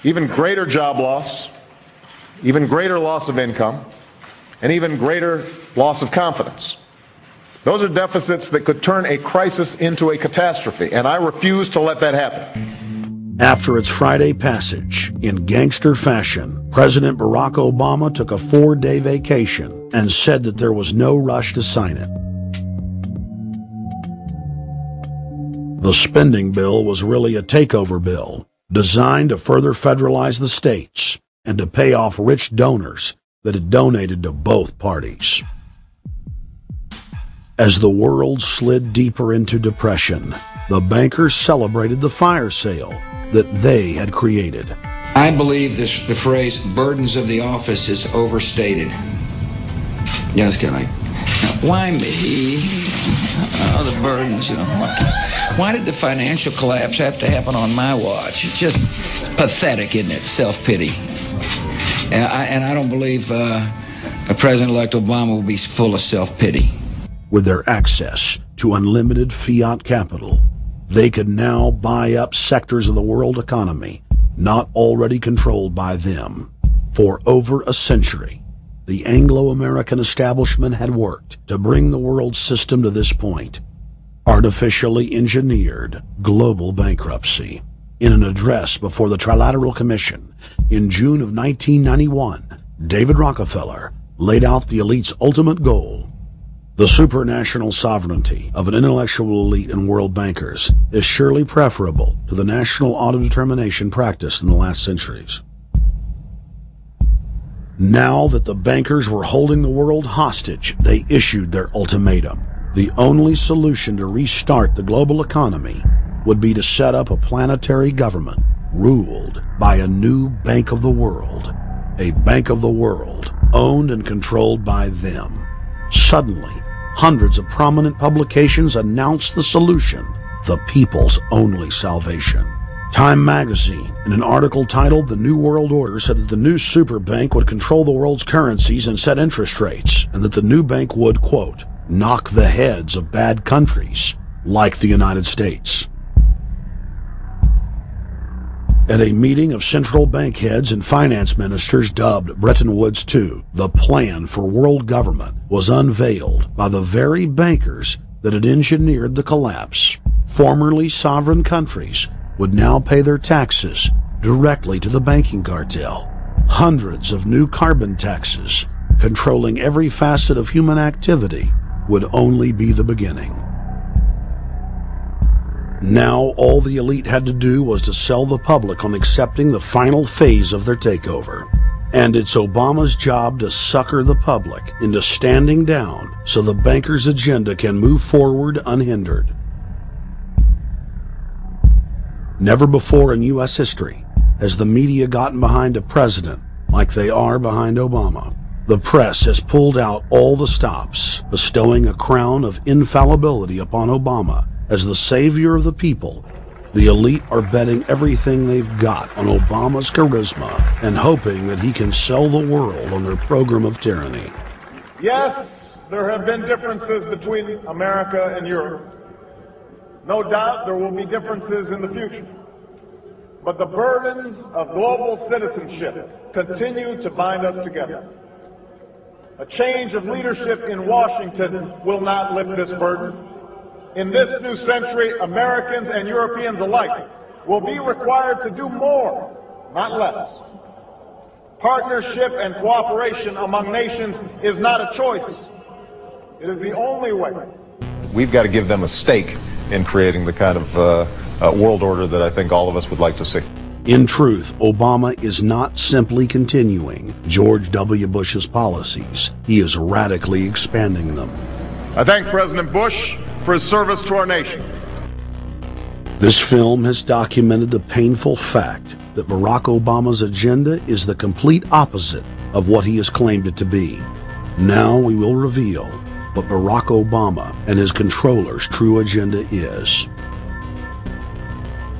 even greater job loss, even greater loss of income, and even greater loss of confidence. Those are deficits that could turn a crisis into a catastrophe, and I refuse to let that happen. After its Friday passage, in gangster fashion, President Barack Obama took a 4-day vacation and said that there was no rush to sign it. The spending bill was really a takeover bill, designed to further federalize the states and to pay off rich donors that had donated to both parties. As the world slid deeper into depression, the bankers celebrated the fire sale that they had created. I believe the phrase burdens of the office is overstated. Yeah, it's kind of like, why me? Oh, the burdens, you know. Why did the financial collapse have to happen on my watch? It's just pathetic, isn't it? Self-pity. And I don't believe President-elect Obama will be full of self-pity. With their access to unlimited fiat capital, they could now buy up sectors of the world economy not already controlled by them. For over a century, the Anglo-American establishment had worked to bring the world system to this point. Artificially engineered global bankruptcy. In an address before the Trilateral Commission in June of 1991, David Rockefeller laid out the elite's ultimate goal. The supranational sovereignty of an intellectual elite and world bankers is surely preferable to the national autodetermination practiced in the last centuries. Now that the bankers were holding the world hostage, they issued their ultimatum. The only solution to restart the global economy would be to set up a planetary government ruled by a new Bank of the World, a Bank of the World owned and controlled by them. Suddenly, hundreds of prominent publications announced the solution, the people's only salvation. Time magazine, in an article titled "The New World Order," said that the new super bank would control the world's currencies and set interest rates, and that the new bank would, quote, knock the heads of bad countries like the United States. At a meeting of central bank heads and finance ministers dubbed Bretton Woods II, the plan for world government was unveiled by the very bankers that had engineered the collapse. Formerly sovereign countries would now pay their taxes directly to the banking cartel. Hundreds of new carbon taxes, controlling every facet of human activity, would only be the beginning. Now all the elite had to do was to sell the public on accepting the final phase of their takeover. And it's Obama's job to sucker the public into standing down so the bankers' agenda can move forward unhindered. Never before in U.S. history has the media gotten behind a president like they are behind Obama. The press has pulled out all the stops, bestowing a crown of infallibility upon Obama as the savior of the people. The elite are betting everything they've got on Obama's charisma and hoping that he can sell the world on their program of tyranny. Yes, there have been differences between America and Europe. No doubt there will be differences in the future. But the burdens of global citizenship continue to bind us together. A change of leadership in Washington will not lift this burden. In this new century, Americans and Europeans alike will be required to do more, not less. Partnership and cooperation among nations is not a choice. It is the only way. We've got to give them a stake in creating the kind of world order that I think all of us would like to see. In truth, Obama is not simply continuing George W. Bush's policies. He is radically expanding them. I thank President Bush for his service to our nation. This film has documented the painful fact that Barack Obama's agenda is the complete opposite of what he has claimed it to be. Now we will reveal what Barack Obama and his controllers' true agenda is.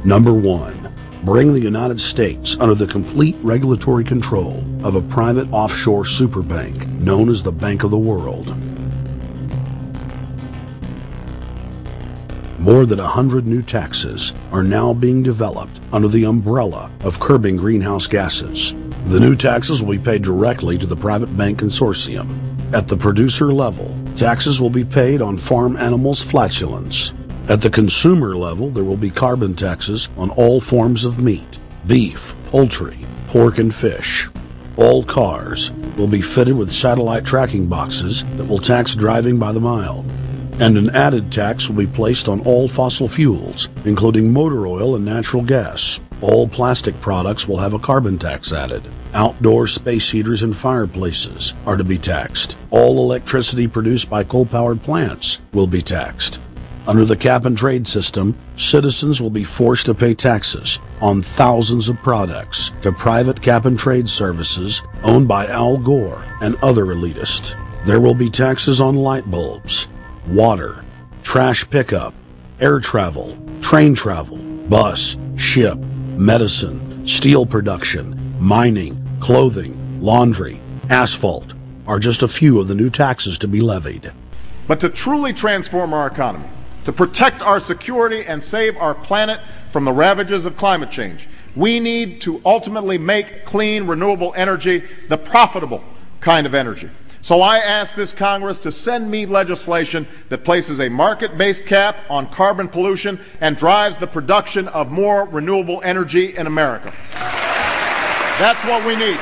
Number 1, bring the United States under the complete regulatory control of a private offshore superbank known as the Bank of the World. More than 100 new taxes are now being developed under the umbrella of curbing greenhouse gases. The new taxes will be paid directly to the private bank consortium. At the producer level, taxes will be paid on farm animals' flatulence. At the consumer level, there will be carbon taxes on all forms of meat, beef, poultry, pork, and fish. All cars will be fitted with satellite tracking boxes that will tax driving by the mile. And an added tax will be placed on all fossil fuels, including motor oil and natural gas. All plastic products will have a carbon tax added. Outdoor space heaters and fireplaces are to be taxed. All electricity produced by coal-powered plants will be taxed. Under the cap-and-trade system, citizens will be forced to pay taxes on thousands of products to private cap-and-trade services owned by Al Gore and other elitists. There will be taxes on light bulbs, water, trash pickup, air travel, train travel, bus, ship, medicine, steel production, mining, clothing, laundry, asphalt are just a few of the new taxes to be levied. But to truly transform our economy, to protect our security and save our planet from the ravages of climate change, we need to ultimately make clean, renewable energy the profitable kind of energy. So I ask this Congress to send me legislation that places a market-based cap on carbon pollution and drives the production of more renewable energy in America. That's what we need.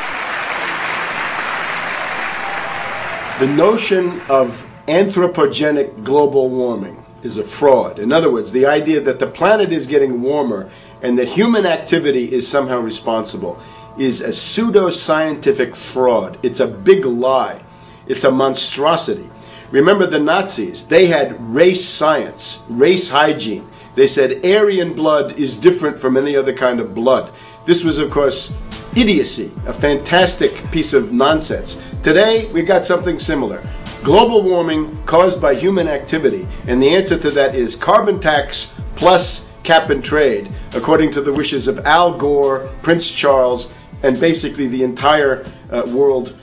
The notion of anthropogenic global warming is a fraud. In other words, the idea that the planet is getting warmer and that human activity is somehow responsible is a pseudo-scientific fraud. It's a big lie. It's a monstrosity. Remember the Nazis, they had race science, race hygiene. They said Aryan blood is different from any other kind of blood. This was, of course, idiocy, a fantastic piece of nonsense. Today, we've got something similar. Global warming caused by human activity, and the answer to that is carbon tax plus cap and trade, according to the wishes of Al Gore, Prince Charles, and basically the entire world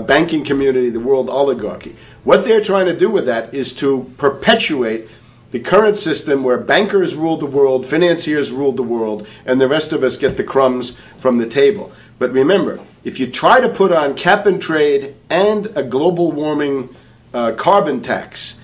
banking community, the world oligarchy. What they're trying to do with that is to perpetuate the current system where bankers rule the world, financiers rule the world, and the rest of us get the crumbs from the table. But remember, if you try to put on cap and trade and a global warming carbon tax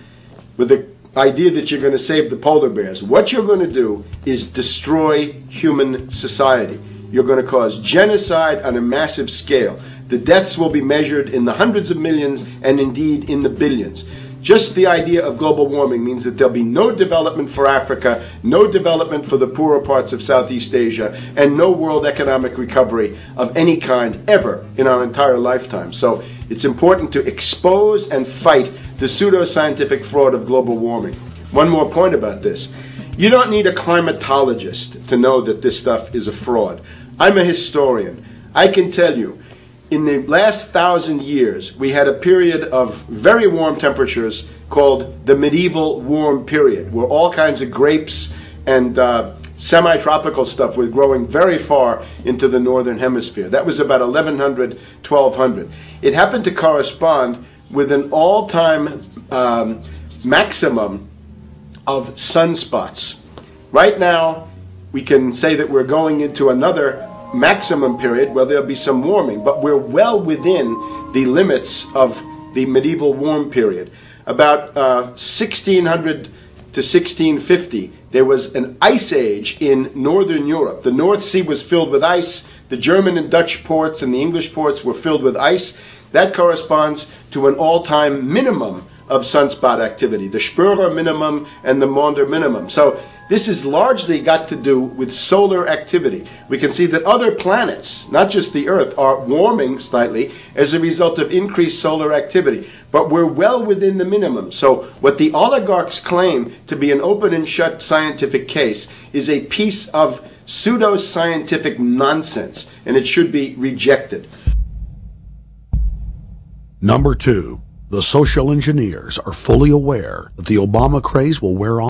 with the idea that you're going to save the polar bears, what you're going to do is destroy human society. You're going to cause genocide on a massive scale. The deaths will be measured in the hundreds of millions and indeed in the billions. Just the idea of global warming means that there'll be no development for Africa, no development for the poorer parts of Southeast Asia, and no world economic recovery of any kind ever in our entire lifetime. So it's important to expose and fight the pseudo-scientific fraud of global warming. One more point about this. You don't need a climatologist to know that this stuff is a fraud. I'm a historian. I can tell you, in the last 1,000 years, we had a period of very warm temperatures called the medieval warm period, where all kinds of grapes and semi-tropical stuff was growing very far into the northern hemisphere. That was about 1100, 1200. It happened to correspond with an all-time maximum of sunspots. Right now, we can say that we're going into another maximum period where there'll be some warming, but we're well within the limits of the medieval warm period. About 1600 to 1650, there was an ice age in northern Europe. The North Sea was filled with ice. The German and Dutch ports and the English ports were filled with ice. That corresponds to an all-time minimum of sunspot activity, the Spörer minimum and the Maunder minimum. So this has largely got to do with solar activity. We can see that other planets, not just the Earth, are warming slightly as a result of increased solar activity. But we're well within the minimum. So what the oligarchs claim to be an open and shut scientific case is a piece of pseudo-scientific nonsense, and it should be rejected. Number 2. The social engineers are fully aware that the Obama craze will wear off.